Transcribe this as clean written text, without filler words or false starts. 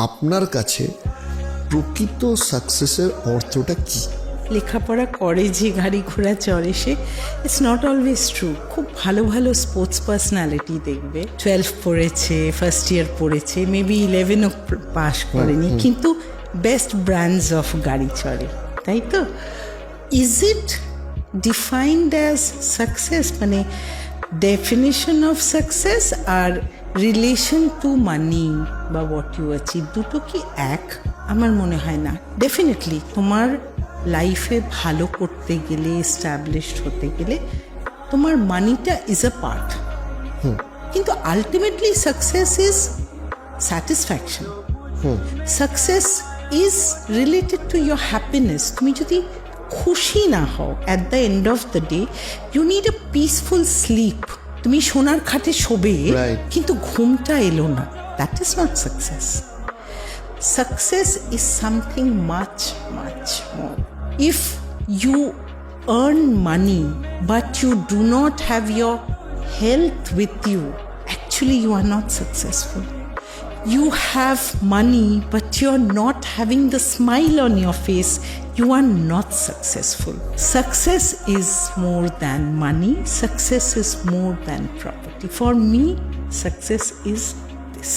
আপনার কাছে প্রকৃত সাকসেসের অর্থটা কি? লেখাপড়া করে যে গাড়ি ঘোড়া চড়ে সে, ইটস নট অলওয়েজ ট্রু। খুব ভালো ভালো স্পোর্টস পার্সোনালিটি দেখবে, 12 পড়েছে, ফার্স্ট ইয়ার পড়েছে, মেবি 11ও পাস করেনি, কিন্তু বেস্ট ব্র্যান্ডস অফ গাড়ি চড়ে, তাই তো? Is it defined as success? মানে ডেফিনেশন অফ সাকসেস আর রিলেশন টু মানি বা হোয়াট ইউ অ্যাচিভ, দুটো কি এক? আমার মনে হয় না। ডেফিনেটলি তোমার লাইফে ভালো করতে গেলে, এস্টাবলিশড হতে গেলে তোমার মানিটা ইজ আ পার্ট, কিন্তু ultimately success is satisfaction. Success is related to your happiness. তুমি যদি খুশি না হও at the end of the day, you need a peaceful sleep. তুমি সোনার খাটে শোবে কিন্তু ঘুমটা এলো না, that is not success. Success is something much, much more. If you earn money but you do not have your health with you, actually you are not successful. You have money but you're not having the smile on your face, you are not successful. Success is more than money. Success is more than property. For me, success is this.